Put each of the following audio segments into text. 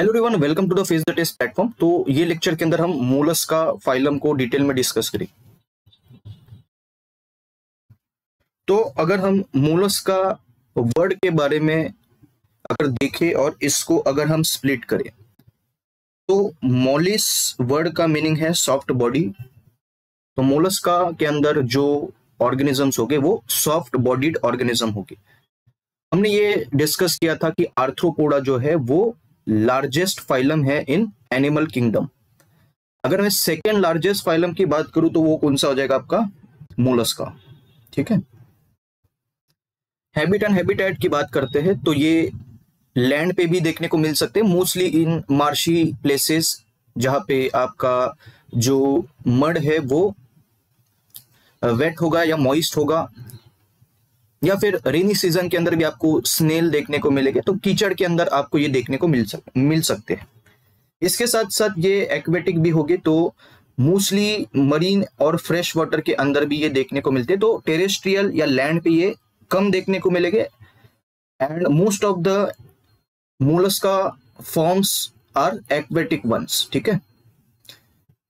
Hello everyone, welcome to the face the test platform. तो ये lecture के अंदर हम मोलस्का फाइलम को डिटेल में डिस्कस करेंगे। तो अगर हम मोलस्का वर्ड के बारे में अगर देखें और इसको अगर हम स्प्लिट करें तो मोलिस वर्ड का मीनिंग है सॉफ्ट बॉडी। तो मोलस्का के अंदर जो ऑर्गेनिजम्स होंगे वो सॉफ्ट बॉडीड ऑर्गेनिज्म होंगे। हमने ये डिस्कस किया था कि आर्थ्रोपोडा जो है वो लार्जेस्ट फाइलम है इन एनिमल किंगडम। अगर मैं सेकेंड लार्जेस्ट फाइलम की बात करूं तो वो कौन सा हो जाएगा आपका मोलस्का। ठीक है, हैबिट एंड हैबिटेट की बात करते हैं तो ये लैंड पे भी देखने को मिल सकते हैं, मोस्टली इन मार्शी प्लेसेस जहां पे आपका जो मड है वो वेट होगा या मॉइस्ट होगा, या फिर रेनी सीजन के अंदर भी आपको स्नेल देखने को मिलेंगे। तो कीचड़ के अंदर आपको ये देखने को मिल सकते हैं। इसके साथ साथ ये एक्वेटिक भी होंगे, तो मोस्टली मरीन और फ्रेश वाटर के अंदर भी ये देखने को मिलते हैं। तो टेरेस्ट्रियल या लैंड पे ये कम देखने को मिलेंगे and most of the Mollusca forms are aquatic ones. ठीक है,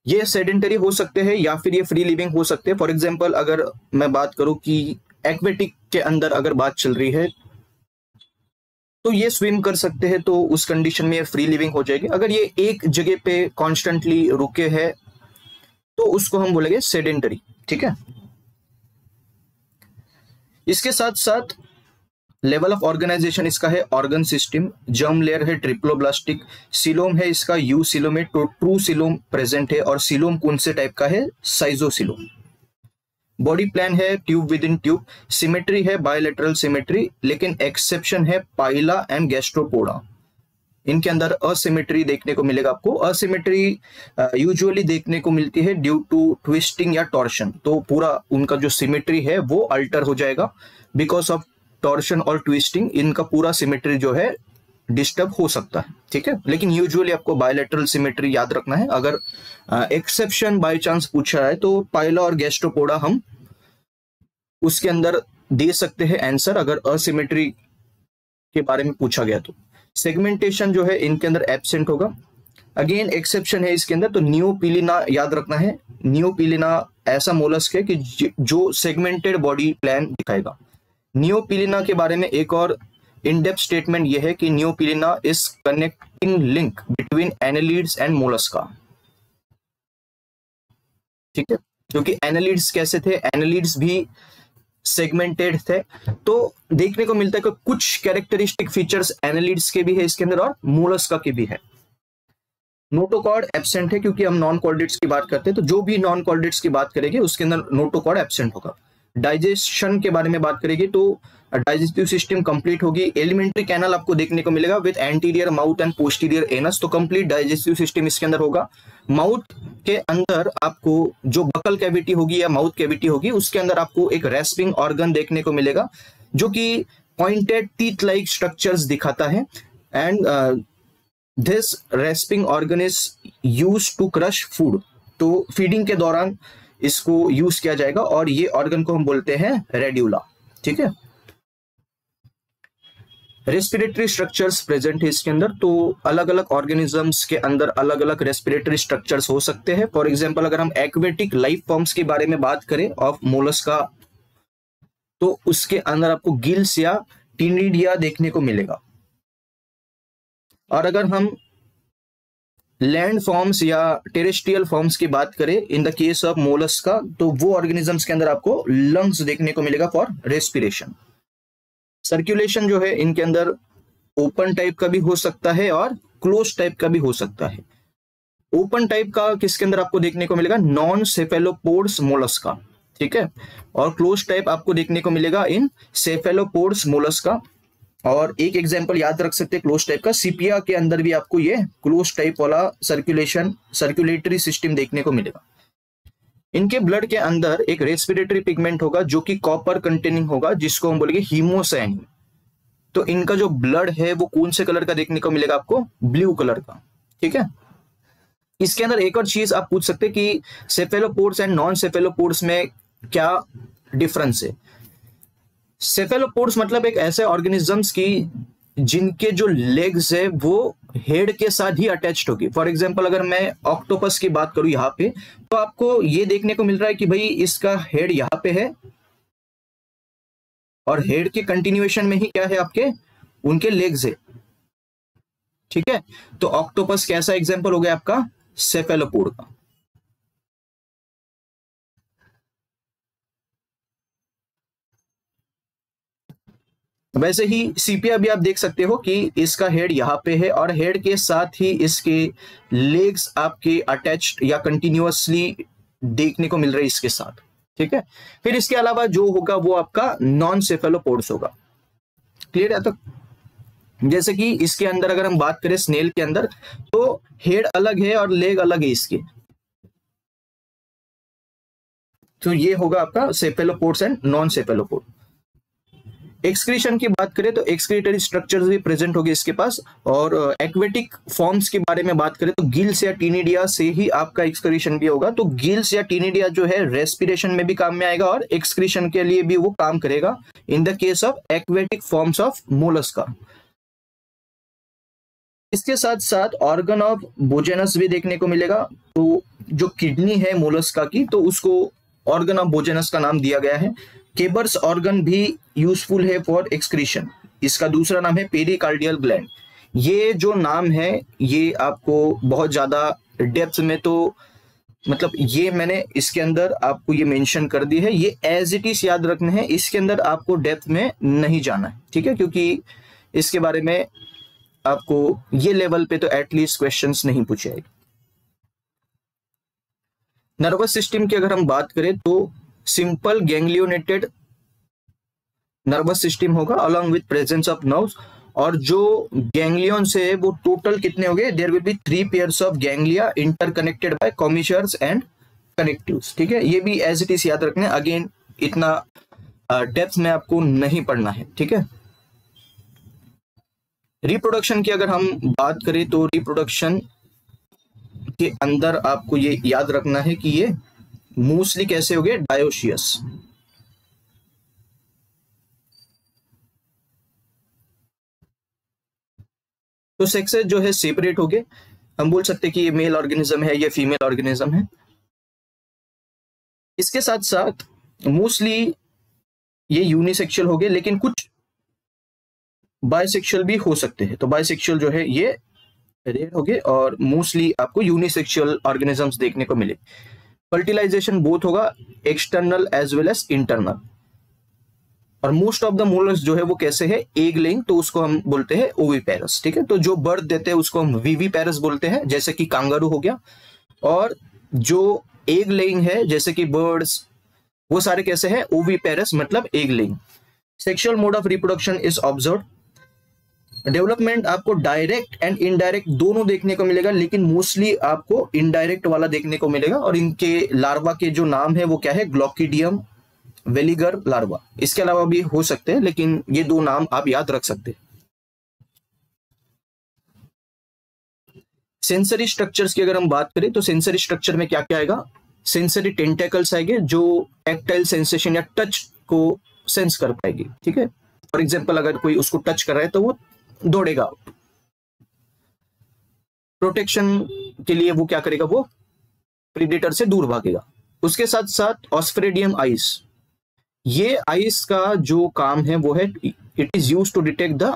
ये सेडेंटरी हो सकते हैं या फिर ये फ्री लिविंग हो सकते हैं। फॉर एग्जाम्पल अगर मैं बात करूं कि एक्वेटिक के अंदर अगर बात चल रही है तो ये स्विम कर सकते हैं, तो उस कंडीशन में ये फ्री लिविंग हो जाएगी। अगर ये एक जगह पे कॉन्स्टेंटली रुके हैं तो उसको हम बोलेंगे सेडेंटरी। ठीक है, इसके साथ साथ लेवल ऑफ ऑर्गेनाइजेशन इसका है ऑर्गन सिस्टम, जर्म लेयर है ट्रिप्लोब्लास्टिक, सिलोम है इसका यू सिलोम है, तो ट्रू सिलोम प्रेजेंट है, और सिलोम कौन से टाइप का है साइजोसिलोम। बॉडी प्लान है tube with in tube, symmetry है बायलैटरल सिमेट्री, लेकिन एक्सेप्शन है पाइला एंड गैस्ट्रोपोडा। इनके अंदर असिमेट्री देखने को मिलेगा आपको। असिमेट्री यूजुअली देखने को मिलती है ड्यू टू ट्विस्टिंग या टॉर्शन। तो पूरा उनका जो सिमेट्री है वो अल्टर हो जाएगा बिकॉज ऑफ टॉर्शन और ट्विस्टिंग। इनका पूरा सिमेट्री जो है डिस्टर्ब हो सकता है। ठीक है, लेकिन यूजुअली आपको बायलैटरल सिमेट्री याद रखना है। अगर एक्सेप्शन बाय चांस पूछा है तो पाइला और गैस्ट्रोपोडा हम उसके अंदर दे सकते हैं आंसर, अगर असिमेट्री के बारे में पूछा गया तो। सेगमेंटेशन जो है इनके अंदर एब्सेंट होगा। अगेन एक्सेप्शन है इसके अंदर, तो नियोपिलिना याद रखना है। नियोपिलिना ऐसा मोलस्क है कि जो सेगमेंटेड बॉडी प्लान दिखाएगा। नियोपिलिना के बारे में एक और इन डेप्थ स्टेटमेंट यह है कि Neopilina is connecting link between annelids and Mollusca. ठीक है, क्योंकि एनालिड्स कैसे थे, एनालिड्स भी सेगमेंटेड थे। तो देखने को मिलता है कि कुछ कैरेक्टरिस्टिक फीचर्स एनालिड्स के भी है इसके अंदर और मोलस्का के भी है। नोटोकॉर्ड एब्सेंट है क्योंकि हम नॉन कॉर्डेट्स की बात करते हैं, तो जो भी नॉन कॉर्डेट्स की बात करेंगे उसके अंदर नोटोकॉर्ड एब्सेंट होगा। डाइजेशन के बारे में बात करेंगे तो डाइजेस्टिव सिस्टम कंप्लीट होगी। एलिमेंट्री कैनल आपको देखने को मिलेगा with anterior mouth and posterior anus, तो कंप्लीट डाइजेस्टिव सिस्टम इसके अंदर होगा। माउथ के अंदर आपको जो बकल कैविटी होगी या माउथ कैविटी होगी उसके अंदर आपको एक रेस्पिंग ऑर्गन देखने को मिलेगा जो कि पॉइंटेड टीथ लाइक स्ट्रक्चर्स दिखाता है। And this rasping organ is used to crush food, तो फीडिंग के दौरान इसको यूज किया जाएगा और ये ऑर्गन को हम बोलते हैं रेड्यूला। ठीक है, रेस्पिरेटरी स्ट्रक्चर्स प्रेजेंट है इसके अंदर, तो अलग अलग ऑर्गेनिजम्स के अंदर अलग अलग रेस्पिरेटरी स्ट्रक्चर्स हो सकते हैं। फॉर एग्जांपल अगर हम एक्वेटिक लाइफ फॉर्म्स के बारे में बात करें ऑफ मोलस्का तो उसके अंदर आपको गिल्स या टिनिडिया देखने को मिलेगा। और अगर हम लैंड फॉर्म्स या टेरेस्ट्रियल फॉर्म्स की बात करें in the case of Mollusca तो वो ऑर्गेनिजम्स के अंदर आपको लंग्स देखने को मिलेगा फॉर रेस्पिरेशन। सर्कुलेशन जो है इनके अंदर ओपन टाइप का भी हो सकता है और क्लोज टाइप का भी हो सकता है। ओपन टाइप का किसके अंदर आपको देखने को मिलेगा, नॉन सेफेलोपोड्स मोलस्का। ठीक है, और क्लोज टाइप आपको देखने को मिलेगा इन सेफेलोपोड्स मोलस्का। और एक एग्जांपल याद रख सकते हैं क्लोज टाइप का, सीपिया के अंदर भी आपको ये क्लोज टाइप वाला सर्कुलेटरी सिस्टम देखने को मिलेगा। इनके ब्लड के अंदर एक रेस्पिरेटरी पिगमेंट होगा जो कि कॉपर कंटेनिंग होगा, जिसको हम बोलेंगे हीमोसाइन। तो इनका जो ब्लड है वो कौन से कलर का देखने को मिलेगा आपको, ब्लू कलर का। ठीक है, इसके अंदर एक और चीज आप पूछ सकते हैं कि सेफेलोपोड्स एंड नॉन सेफेलोपोड्स में क्या डिफरेंस है। सेफेलोपोड्स मतलब एक ऐसे ऑर्गेनिजम्स की जिनके जो लेग्स है वो हेड के साथ ही अटैच्ड होगी। फॉर एग्जांपल अगर मैं ऑक्टोपस की बात करूं यहाँ पे, तो आपको ये देखने को मिल रहा है कि भाई इसका हेड यहाँ पे है और हेड के कंटिन्यूएशन में ही क्या है, आपके उनके लेग्स है। ठीक है, तो ऑक्टोपस कैसा एग्जांपल हो गया आपका, सेफेलोपोड का। वैसे ही सीपिया भी आप देख सकते हो कि इसका हेड यहाँ पे है और हेड के साथ ही इसके लेग्स आपके अटैच्ड या कंटिन्यूअसली देखने को मिल रहे हैं इसके साथ। ठीक है, फिर इसके अलावा जो होगा वो आपका नॉन सेफेलोपोड्स होगा। क्लियर है? तो जैसे कि इसके अंदर अगर हम बात करें स्नेल के अंदर, तो हेड अलग है और लेग अलग है इसके, तो ये होगा आपका सेफेलोपोड्स एंड नॉन सेफेलोपोड। एक्सक्रीशन की बात करें तो एक्सक्रीटरी स्ट्रक्चर्स भी प्रेजेंट होंगे इसके पास। और एक्वेटिक फॉर्म्स के बारे में बात करें तो गिल्स या टीनिडिया से ही आपका एक्सक्रीशन भी होगा। तो गिल्स या टीनिडिया जो है रेस्पिरेशन में भी काम में आएगा और एक्सक्रीशन के लिए भी वो काम करेगा in the case of aquatic forms of Mollusca. इसके साथ साथ ऑर्गन ऑफ बोजेनस भी देखने को मिलेगा। तो जो किडनी है मोलस्का की, तो उसको ऑर्गन ऑफ बोजेनस का नाम दिया गया है। केबर्स ऑर्गन भी यूजफुल है फॉर एक्सक्रीशन। इसका दूसरा नाम है पेरिकार्डियल ग्लैंड। ये जो नाम है ये आपको बहुत ज्यादा डेप्थ में, तो मतलब ये मैंने इसके अंदर आपको ये मेंशन कर दी है, ये एज इट इज याद रखने हैं, इसके अंदर आपको डेप्थ में नहीं जाना है। ठीक है, क्योंकि इसके बारे में आपको ये लेवल पे तो एटलीस्ट क्वेश्चंस नहीं पूछे जाएंगे। नर्वस सिस्टम की अगर हम बात करें तो सिंपल गैंग्लियोनेटेड नर्वस सिस्टम होगा along with presence of nerves. और जो गैंग्लियन से है वो टोटल कितने हो गए, there will be 3 pairs of ganglia interconnected by commissures and connectives. ठीक है, ये भी एज इट इज याद रखना है, अगेन इतना डेप्थ में आपको नहीं पढ़ना है। ठीक है, रिप्रोडक्शन की अगर हम बात करें तो रिप्रोडक्शन के अंदर आपको ये याद रखना है कि ये मोस्टली कैसे हो गए, डायोशियस। तो सेक्सेस जो है सेपरेट हो गए, हम बोल सकते हैं कि ये मेल ऑर्गेनिज्म है, ये फीमेल ऑर्गेनिज्म है। इसके साथ साथ मोस्टली ये यूनिसेक्सुअल हो गए, लेकिन कुछ बायसेक्सुअल भी हो सकते हैं। तो बायसेक्सुअल जो है ये रेयर हो गए और मोस्टली आपको यूनिसेक्सुअल ऑर्गेनिजम्स देखने को मिले। फर्टिलाइजेशन बोथ होगा external as well as internal. और मोस्ट ऑफ द मोलस्क जो है वो कैसे है, एग लेइंग, तो उसको हम बोलते हैं ओविपेरस। ठीक है, तो जो बर्थ देते हैं उसको हम विविपेरस बोलते हैं, जैसे कि कांगारू हो गया। और जो एग लेइंग है जैसे कि बर्ड्स, वो सारे कैसे हैं, ओविपेरस, मतलब egg laying. Sexual mode of reproduction is observed. Development आपको डायरेक्ट एंड इनडायरेक्ट दोनों देखने को मिलेगा, लेकिन मोस्टली आपको इनडायरेक्ट वाला देखने को मिलेगा। और इनके लार्वा के जो नाम है वो क्या है, ग्लॉकिडियम वेलिगर लार्वा। इसके अलावा भी हो सकते हैं, लेकिन ये दो नाम आप याद रख सकते हैं। सेंसरी स्ट्रक्चर्स की अगर हम बात करें तो सेंसरी स्ट्रक्चर में क्या क्या आएगा, सेंसरी टेंटेकल्स आएंगे जो टैक्टाइल सेंसेशन या टच को सेंस कर पाएगी। ठीक है, फॉर एग्जांपल अगर कोई उसको टच कर रहा है तो वो दौड़ेगा। प्रोटेक्शन के लिए वो क्या करेगा, वो प्रीडेटर से दूर भागेगा। उसके साथ साथ ऑस्फेरिडियम आइस, ये आइस का जो काम है वो है it is used to detect the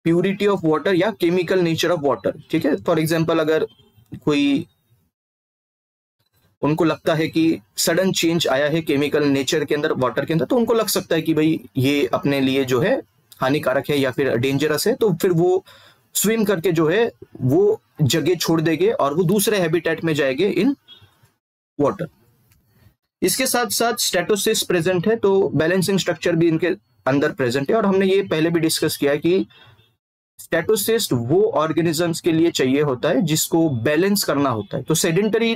purity of water या केमिकल नेचर ऑफ वाटर। ठीक है, फॉर एग्जांपल अगर कोई उनको लगता है कि सडन चेंज आया है केमिकल नेचर के अंदर, वाटर के अंदर, तो उनको लग सकता है कि भाई ये अपने लिए जो है हानिकारक है या फिर डेंजरस है, तो फिर वो स्विम करके जो है वो जगह छोड़ देंगे और वो दूसरे हैबिटेट में जाएंगे इन वाटर। इसके साथ साथ स्टेटोसिस प्रेजेंट है, तो बैलेंसिंग स्ट्रक्चर भी इनके अंदर प्रेजेंट है। और हमने ये पहले भी डिस्कस किया है कि स्टेटोसिस्ट वो ऑर्गेनिजम्स के लिए चाहिए होता है जिसको बैलेंस करना होता है। तो सेडेंटरी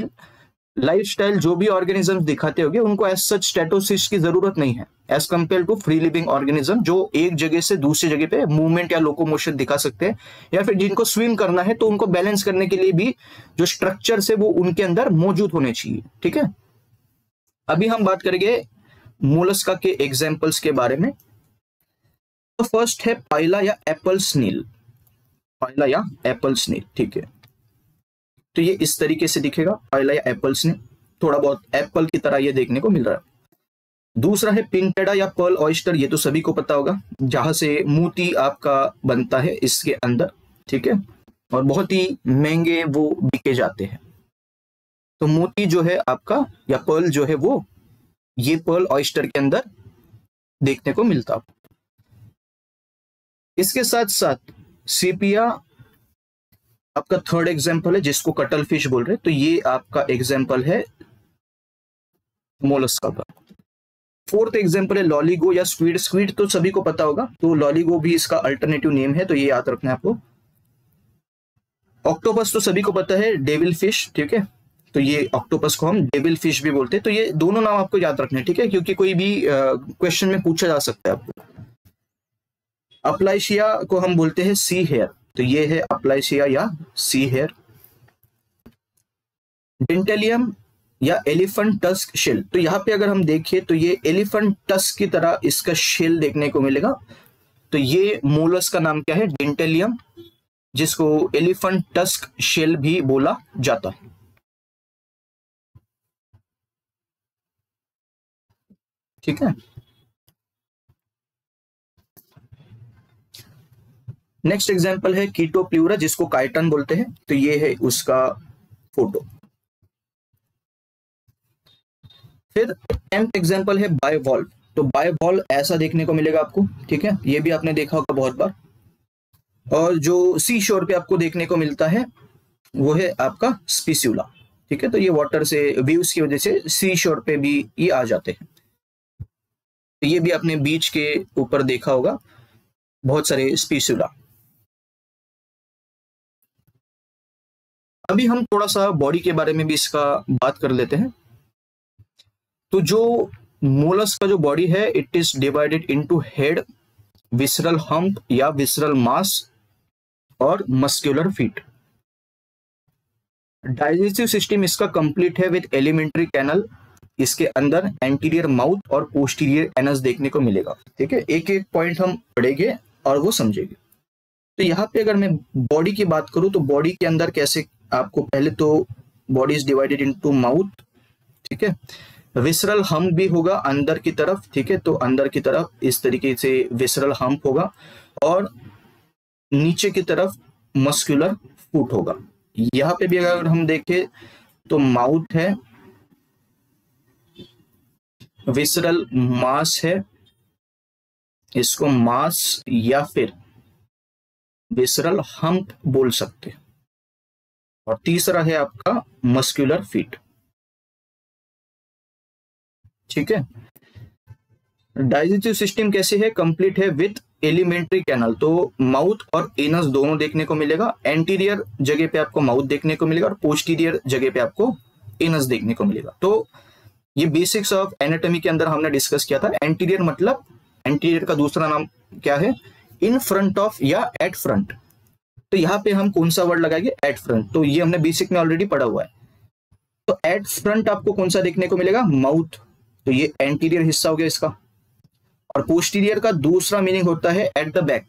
लाइफस्टाइल जो भी ऑर्गेनिजम्स दिखाते होंगे उनको एज सच स्टेटोसिस्ट की जरूरत नहीं है, as compare to free living organism जो एक जगह से दूसरी जगह पे मूवमेंट या लोकोमोशन दिखा सकते हैं, या फिर जिनको स्विम करना है तो उनको बैलेंस करने के लिए भी जो स्ट्रक्चर्स है वो उनके अंदर मौजूद होने चाहिए। ठीक है, अभी हम बात करेंगे मोलस्का के एग्जाम्पल्स के बारे में। तो फर्स्ट है पाइला या एप्पल स्नील। फाइला या एप्पल स्नेल, ठीक है। तो ये इस तरीके से दिखेगा, फाइला या एप्पल स्नेल, थोड़ा बहुत एप्पल की तरह ये देखने को मिल रहा है। दूसरा है पिंटेडा या पर्ल ऑयस्टर, ये तो सभी को पता होगा, जहां से मोती आपका बनता है इसके अंदर, ठीक है, और बहुत ही महंगे वो बिके जाते हैं। तो मोती जो है आपका या पर्ल जो है वो ये पर्ल ऑयस्टर के अंदर देखने को मिलता है। इसके साथ साथ सीपिया आपका थर्ड एग्जांपल है, जिसको कटल फिश बोल रहे हैं। तो ये आपका एग्जांपल है मोलस्का का। फोर्थ एग्जांपल है लॉलीगो या स्क्विड। स्क्विड तो सभी को पता होगा, तो लॉलीगो भी इसका अल्टरनेटिव नेम है, तो ये याद रखना है आपको। ऑक्टोपस तो सभी को पता है, डेविल फिश, ठीक है, तो ये ऑक्टोपस को हम डेविल फिश भी बोलते हैं। तो ये दोनों नाम आपको याद रखने, ठीक है, क्योंकि कोई भी क्वेश्चन में पूछा जा सकता है आपको। अप्लाइशिया को हम बोलते हैं सी हेयर, तो ये है अप्लाइशिया या सी हेयर। डेंटेलियम या एलिफेंट टस्क शेल, तो यहाँ पे अगर हम देखें तो ये एलिफेंट टस्क की तरह इसका शेल देखने को मिलेगा। तो ये मोलस्क का नाम क्या है? डेंटेलियम, जिसको एलिफेंट टस्क शेल भी बोला जाता है, ठीक है। नेक्स्ट एग्जांपल है कीटोप्ल्यूरा, जिसको काइटन बोलते हैं। तो ये है उसका फोटो। फिर 10th एग्जांपल है बायोवॉल्व। तो बायोवॉल्व ऐसा देखने को मिलेगा आपको, ठीक है, ये भी आपने देखा होगा बहुत बार। और जो सी शोर पे आपको देखने को मिलता है वो है आपका स्पिस्यूला, ठीक है। तो ये वाटर से व्यूज की वजह से सी शोर पे भी ये आ जाते हैं। तो ये भी आपने बीच के ऊपर देखा होगा बहुत सारे स्पिस्यूला। अभी हम थोड़ा सा बॉडी के बारे में भी इसका बात कर लेते हैं। तो जो मोलस्क का जो बॉडी है, it is divided into head, visceral hump या विसरल मास और मस्कुलर फीट। डाइजेस्टिव सिस्टम इसका कंप्लीट है विद एलिमेंट्री कैनल। इसके अंदर एंटीरियर माउथ और पोस्टीरियर एनस देखने को मिलेगा, ठीक है। एक एक पॉइंट हम पढ़ेंगे और वो समझेंगे। तो यहाँ पे अगर मैं बॉडी की बात करूं तो बॉडी के अंदर कैसे आपको, पहले तो body is divided into mouth, ठीक है। विसरल हम्प भी होगा अंदर की तरफ, ठीक है। तो अंदर की तरफ इस तरीके से विसरल हम्प होगा और नीचे की तरफ मस्कुलर फूट होगा। यहाँ पे भी अगर हम देखें तो माउथ है, विसरल मास है, इसको मास या फिर विसरल हम्प बोल सकते हैं, और तीसरा है आपका मस्कुलर फीट, ठीक है। डाइजेस्टिव सिस्टम कैसे है? कंप्लीट है विथ एलिमेंट्री कैनल। तो माउथ और एनस दोनों देखने को मिलेगा। एंटीरियर जगह पे आपको माउथ देखने को मिलेगा और पोस्टीरियर जगह पे आपको एनस देखने को मिलेगा। तो ये बेसिक्स ऑफ एनाटॉमी के अंदर हमने डिस्कस किया था। एंटीरियर मतलब, एंटीरियर का दूसरा नाम क्या है? इन फ्रंट ऑफ या एट फ्रंट। तो यहाँ पे हम कौन सा वर्ड लगाएंगे? At front. तो ये हमने बेसिक में ऑलरेडी पढ़ा हुआ है। तो एट फ्रंट आपको कौन सा देखने को मिलेगा? माउथ। तो ये एंटीरियर हिस्सा हो गया इसका। और पोस्टीरियर का दूसरा मीनिंग होता है एट द बैक।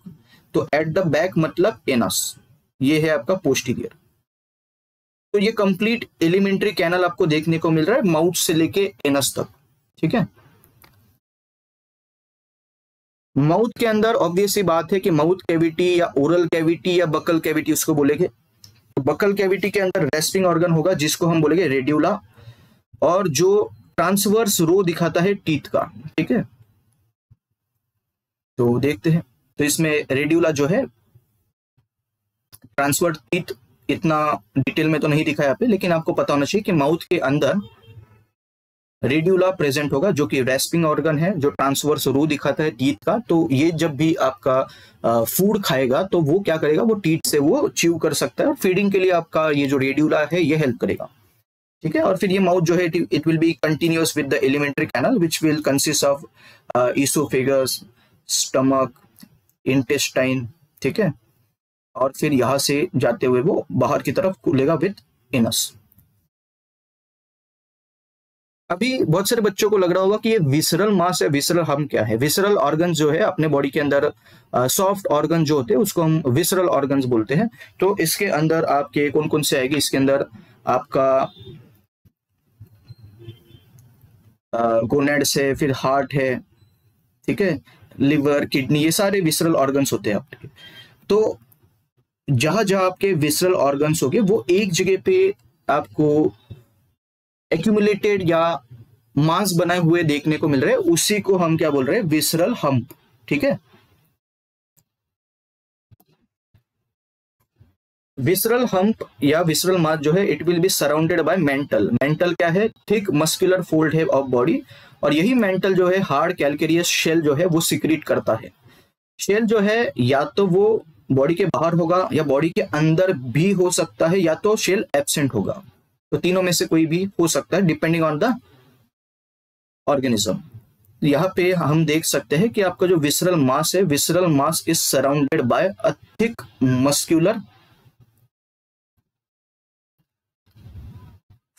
तो एट द बैक मतलब एनस, ये है आपका पोस्टीरियर। तो ये कंप्लीट एलिमेंट्री कैनल आपको देखने को मिल रहा है माउथ से लेके एनस तक, ठीक है। माउथ के अंदर ऑब्वियस सी बात है कि माउथ कैविटी या ओरल कैविटी या बकल कैविटी उसको बोलेंगे। तो बकल कैविटी के अंदर रेस्पिंग ऑर्गन होगा जिसको हम बोलेंगे रेड्यूला, और जो ट्रांसवर्स रो दिखाता है टीथ का, ठीक है। तो देखते हैं। तो इसमें रेड्यूला जो है, ट्रांसवर्स टीथ इतना डिटेल में तो नहीं दिखा यहाँ पे, लेकिन आपको पता होना चाहिए कि माउथ के अंदर रेड्यूला प्रेजेंट होगा, जो कि रेस्पिंग ऑर्गन है, जो ट्रांसवर्स रो दिखाता है टीथ का। तो ये जब भी आपका फूड खाएगा तो वो क्या करेगा? वो टीथ से वो च्यू कर सकता है, और फीडिंग के लिए आपका ये जो रेड्यूला है ये हेल्प करेगा, ठीक है। और फिर ये माउथ जो है it will be continuous with the alimentary canal which will consist of oesophagus, stomach, intestine, ठीक है। और फिर यहां से जाते हुए वो बाहर की तरफ खुलेगा विद एनस। अभी बहुत सारे बच्चों को लग रहा होगा कि ये विसरल मास है, विसरल हम क्या है। विसरल ऑर्गन जो है अपने बॉडी के अंदर, सॉफ्ट ऑर्गन जो होते हैं उसको हम विसरल ऑर्गन्स बोलते हैं। तो इसके अंदर आपके कौन कौन से आएगी, इसके अंदर आपका गोनेड्स है, फिर हार्ट है, ठीक है, लिवर, किडनी, ये सारे विसरल ऑर्गन्स होते हैं आपके। तो जहां जहां आपके विसरल ऑर्गन्स होंगे वो एक जगह पे आपको एक्यूमुलेटेड या मास बनाए हुए देखने को मिल रहे हैं, उसी को हम क्या बोल रहे हैं, विसरल हम्प, ठीक है। विसरल हम्प या विसरल मास जो है it will be surrounded by mental. Mental क्या है, थिक मस्कुलर फोल्ड है ऑफ बॉडी, और यही मेंटल जो है हार्ड कैल्केरियस शेल जो है वो सिक्रीट करता है। शेल जो है या तो वो बॉडी के बाहर होगा या बॉडी के अंदर भी हो सकता है, या तो शेल एब्सेंट होगा। तो तीनों में से कोई भी हो सकता है डिपेंडिंग ऑन द ऑर्गेनिज्म। यहाँ पे हम देख सकते हैं कि आपका जो विसरल मास है, visceral mass is surrounded by a thick muscular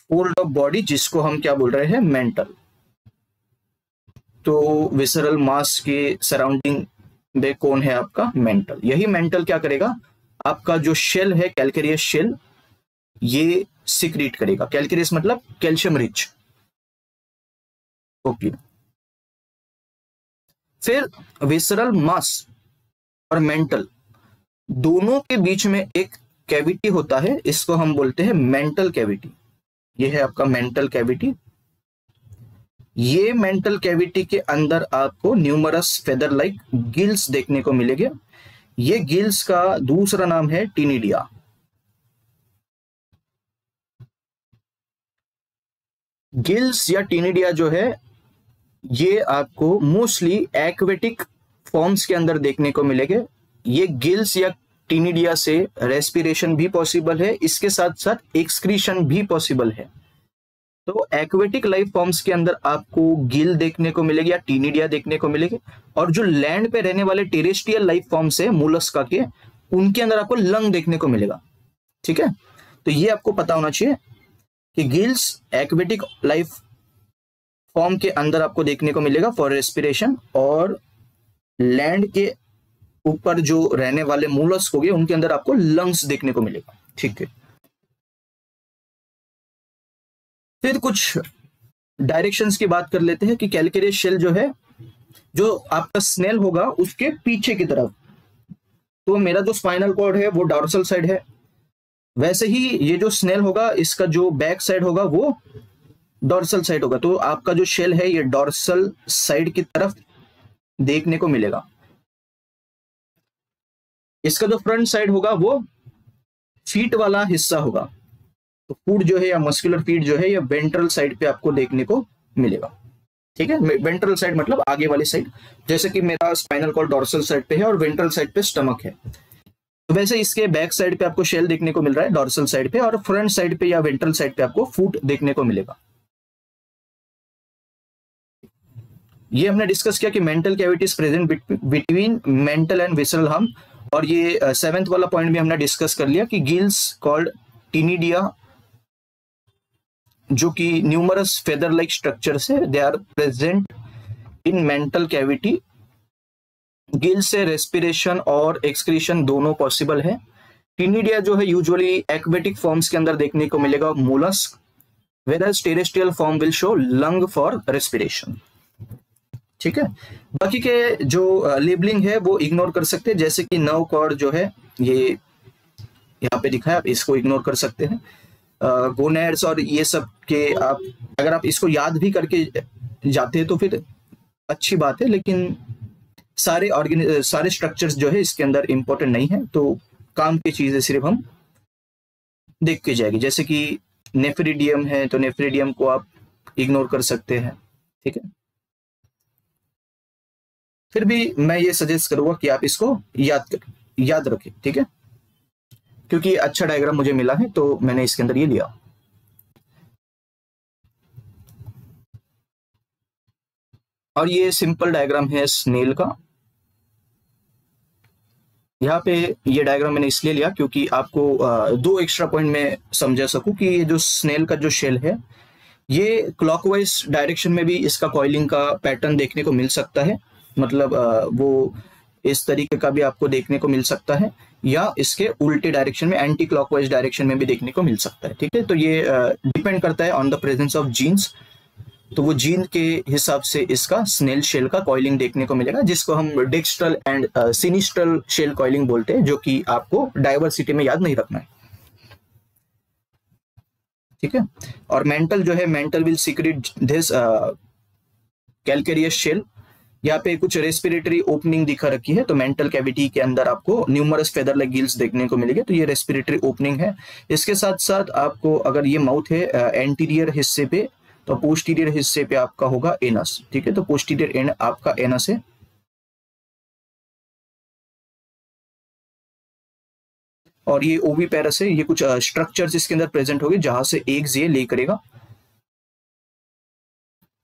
fold of body, जिसको हम क्या बोल रहे हैं, मेंटल। तो विसरल मास के सराउंडिंग में कौन है आपका, मेंटल। यही मेंटल क्या करेगा, आपका जो शेल है कैल्केरियस शेल, ये सिक्रीट करेगा। कैल्केरियस मतलब कैल्शियम रिच, ओके। फिर विसरल मास और मेंटल दोनों के बीच में एक कैविटी होता है, इसको हम बोलते हैं मेंटल कैविटी। ये है आपका मेंटल कैविटी। ये मेंटल कैविटी के अंदर आपको न्यूमरस फेदर लाइक गिल्स देखने को मिलेंगे। ये गिल्स का दूसरा नाम है टिनिडिया। गिल्स या टिनिडिया जो है ये आपको मोस्टली एक्वेटिक फॉर्म्स के अंदर देखने को मिलेंगे। ये गिल्स या टिनिडिया से रेस्पिरेशन भी पॉसिबल है, इसके साथ साथ एक्सक्रीशन भी पॉसिबल है। तो एक्वेटिक लाइफ फॉर्म्स के अंदर आपको गिल देखने को मिलेगी या टिनिडिया देखने को मिलेगी, और जो लैंड पे रहने वाले टेरेस्ट्रियल लाइफ फॉर्म्स है मोलस्का के, उनके अंदर आपको लंग देखने को मिलेगा, ठीक है। तो ये आपको पता होना चाहिए कि गिल्स एक्वेटिक लाइफ फॉर्म के अंदर आपको देखने को मिलेगा फॉर रेस्पिरेशन, और लैंड के ऊपर जो रहने वाले मोलस्क होंगे उनके अंदर आपको लंग्स देखने को मिलेगा, ठीक है। फिर कुछ डायरेक्शंस की बात कर लेते हैं कि कैल्केरियस शेल जो है, जो आपका स्नेल होगा उसके पीछे की तरफ, तो मेरा जो स्पाइनल कॉर्ड है वो डॉर्सल साइड है, वैसे ही ये जो स्नेल होगा इसका जो बैक साइड होगा वो डॉर्सल साइड होगा। तो आपका जो शेल है ये डॉर्सल साइड की तरफ देखने को मिलेगा। इसका जो फ्रंट साइड होगा वो फीट वाला हिस्सा होगा। तो फूट जो है या मस्कुलर फीट जो है ये वेंट्रल साइड पे आपको देखने को मिलेगा, ठीक है। वेंट्रल साइड मतलब आगे वाली साइड, जैसे कि मेरा स्पाइनल कॉर्ड डॉर्सल साइड पे है और वेंट्रल साइड पे स्टमक है, तो वैसे इसके बैक साइड पे आपको शेल देखने को मिल रहा है डॉर्सल साइड पे, और फ्रंट साइड पे या वेंट्रल साइड पे आपको फूट देखने को मिलेगा। ये हमने डिस्कस किया कि mental cavities present between mental and visceral hump, और ये सेवेंथ वाला पॉइंट भी हमने डिस्कस कर लिया कि गिल्स कॉल्ड टिनिडिया, जो कि न्यूमरस फेदर लाइक स्ट्रक्चर्स है, they are present in mantle cavity. Gill से रेस्पिरेशन और एक्सक्रीशन दोनों पॉसिबल है। टिनिडिया जो है यूजुअली एक्वेटिक फॉर्म्स के अंदर देखने को मिलेगा mollusc, whereas terrestrial form will show lung for respiration, ठीक है। बाकी के जो लेबलिंग है वो इग्नोर कर सकते हैं, जैसे कि नर्व कॉर्ड जो है ये यहाँ पे दिखा है, आप इसको इग्नोर कर सकते हैं। गोनेड्स और ये सब के आप अगर आप इसको याद भी करके जाते हैं तो फिर अच्छी बात है, लेकिन सारे स्ट्रक्चर्स जो है इसके अंदर इंपॉर्टेंट नहीं है, तो काम की चीजें सिर्फ हम देख के जाएगी। जैसे कि नेफ्रिडियम है तो नेफ्रिडियम को आप इग्नोर कर सकते हैं, ठीक है। फिर भी मैं ये सजेस्ट करूंगा कि आप इसको याद रखें, ठीक है, क्योंकि अच्छा डायग्राम मुझे मिला है तो मैंने इसके अंदर ये लिया। और ये सिंपल डायग्राम है स्नेल का। यहाँ पे ये डायग्राम मैंने इसलिए लिया क्योंकि आपको दो एक्स्ट्रा पॉइंट में समझा सकूं कि ये जो स्नेल का जो शेल है ये क्लॉकवाइज डायरेक्शन में भी इसका कॉइलिंग का पैटर्न देखने को मिल सकता है, मतलब वो इस तरीके का भी आपको देखने को मिल सकता है, या इसके उल्टे डायरेक्शन में एंटी क्लॉकवाइज डायरेक्शन में भी देखने को मिल सकता है। ठीक है, तो ये डिपेंड करता है on the presence of genes. तो वो जीन के हिसाब से इसका स्नेल शेल का कॉइलिंग देखने को मिलेगा, जिसको हम dextral and sinistral shell coiling बोलते हैं, जो कि आपको डाइवर्सिटी में याद नहीं रखना है। ठीक है, और मेंटल जो है, mantle will secrete this calcareous shell. यहाँ पे कुछ रेस्पिरेटरी ओपनिंग दिखा रखी है, तो मेंटल कैविटी के अंदर आपको न्यूमरस फेदर लाइक गिल्स देखने को मिलेंगे, तो ये रेस्पिरेटरी ओपनिंग है। इसके साथ साथ आपको अगर ये माउथ है एंटीरियर हिस्से पे, तो पोस्टीरियर हिस्से पे आपका होगा एनस। ठीक है, तो पोस्टीरियर एंड आपका एनस है। और ये ओविपेरस है, ये कुछ स्ट्रक्चर्स इसके अंदर प्रेजेंट होंगे जहां से एग्स ये ले करेगा।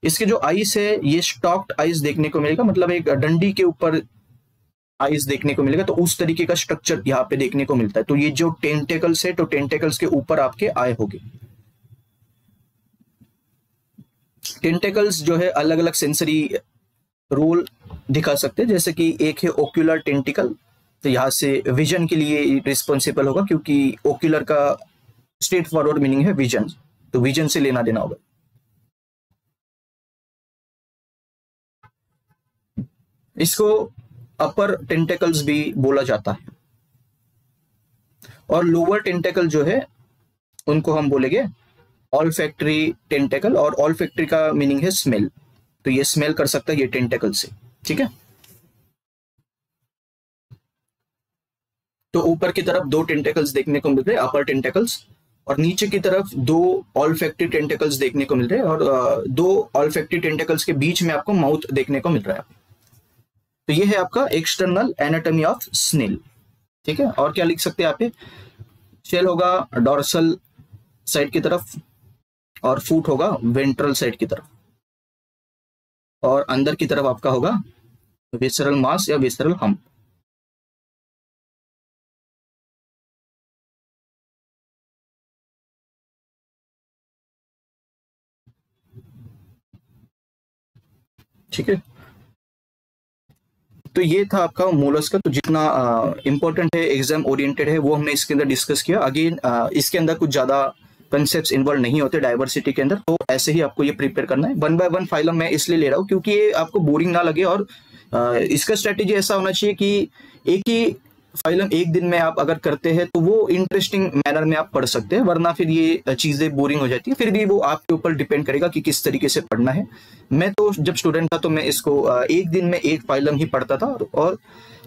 इसके जो आइस है ये स्टॉक्ड आइस देखने को मिलेगा, मतलब एक डंडी के ऊपर आइस देखने को मिलेगा, तो उस तरीके का स्ट्रक्चर यहाँ पे देखने को मिलता है। तो ये जो टेंटेकल्स है, तो टेंटेकल्स के ऊपर आपके आए होंगे। टेंटेकल्स जो है अलग अलग सेंसरी रोल दिखा सकते हैं, जैसे कि एक है ओक्यूलर टेंटिकल, तो यहाँ से विजन के लिए रिस्पॉन्सिबल होगा, क्योंकि ओक्यूलर का स्ट्रेट फॉरवर्ड मीनिंग है विजन, तो विजन से लेना देना होगा। इसको अपर टेंटेकल्स भी बोला जाता है, और लोअर टेंटेकल जो है उनको हम बोलेंगे ऑल्फैक्टरी टेंटेकल, और ऑल्फैक्टरी का मीनिंग है स्मेल, तो ये स्मेल कर सकता है ये टेंटेकल से। ठीक है, तो ऊपर की तरफ दो टेंटेकल्स देखने को मिल रहे हैं, अपर टेंटेकल्स, और नीचे की तरफ दो ऑल्फैक्टरी टेंटेकल्स देखने को मिल रहे हैं, और दो ऑल्फैक्टरी टेंटेकल्स के बीच में आपको माउथ देखने को मिल रहा है। तो ये है आपका एक्सटर्नल एनाटॉमी ऑफ स्नेल। ठीक है, और क्या लिख सकते हैं आप? शेल होगा डॉर्सल साइड की तरफ, और फूट होगा वेंट्रल साइड की तरफ, और अंदर की तरफ आपका होगा विसरल मास या विसरल हम्प। ठीक है, तो ये था आपका मोलस्क का। तो जितना इंपॉर्टेंट है, एग्जाम ओरिएंटेड है, वो हमने इसके अंदर डिस्कस किया। अगेन इसके अंदर कुछ ज्यादा कंसेप्ट्स इन्वॉल्व नहीं होते डाइवर्सिटी के अंदर, तो ऐसे ही आपको ये प्रिपेयर करना है। 1 बाय 1 फाइलम मैं इसलिए ले रहा हूँ क्योंकि ये आपको बोरिंग ना लगे, और इसका स्ट्रेटेजी ऐसा होना चाहिए कि एक ही फाइलम एक दिन में आप अगर करते हैं तो वो इंटरेस्टिंग मैनर में आप पढ़ सकते हैं, वरना फिर ये चीजें बोरिंग हो जाती है। फिर भी वो आपके ऊपर डिपेंड करेगा कि किस तरीके से पढ़ना है। मैं तो जब स्टूडेंट था तो मैं इसको एक दिन में एक फाइलम ही पढ़ता था, और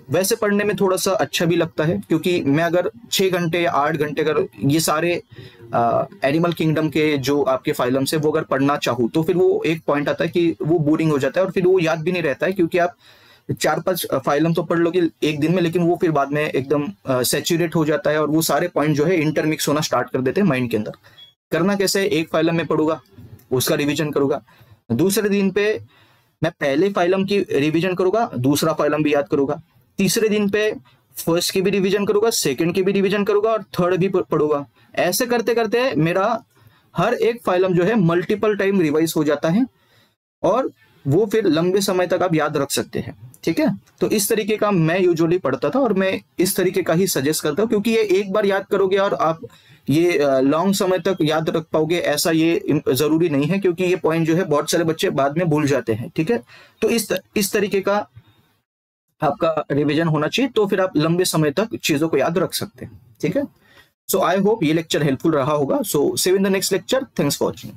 वैसे पढ़ने में थोड़ा सा अच्छा भी लगता है, क्योंकि मैं अगर 6 घंटे या 8 घंटे अगर ये सारे एनिमल किंगडम के जो आपके फाइलम से वो अगर पढ़ना चाहूँ, तो फिर वो एक पॉइंट आता है कि वो बोरिंग हो जाता है, और फिर वो याद भी नहीं रहता है, क्योंकि आप 4-5 फाइलम तो पढ़ लोगे एक दिन में, लेकिन वो फिर बाद में एकदम सैचुरेट हो जाता है, और वो सारे पॉइंट जो है इंटरमिक्स होना स्टार्ट कर देते हैं माइंड के अंदर। करना कैसे है, एक फाइलम में पढ़ूंगा, उसका रिविजन करूंगा, दूसरे दिन पे मैं पहले फाइलम की रिविजन करूंगा, दूसरा फाइलम भी याद करूंगा, तीसरे दिन पे फर्स्ट की भी रिविजन करूंगा, सेकंड की भी रिविजन करूंगा, और थर्ड भी पढ़ूंगा। ऐसे करते करते मेरा हर एक फाइलम जो है मल्टीपल टाइम रिवाइज हो जाता है, और वो फिर लंबे समय तक आप याद रख सकते हैं। ठीक है, तो इस तरीके का मैं यूजुअली पढ़ता था, और मैं इस तरीके का ही सजेस्ट करता हूँ, क्योंकि ये एक बार याद करोगे और आप ये लॉन्ग समय तक याद रख पाओगे ऐसा ये जरूरी नहीं है, क्योंकि ये पॉइंट जो है बहुत सारे बच्चे बाद में भूल जाते हैं। ठीक है, तो इस तरीके का आपका रिवीजन होना चाहिए, तो फिर आप लंबे समय तक चीजों को याद रख सकते हैं। ठीक है, सो आई होप ये लेक्चर हेल्पफुल रहा होगा। So see you in the next lecture. Thanks for watching.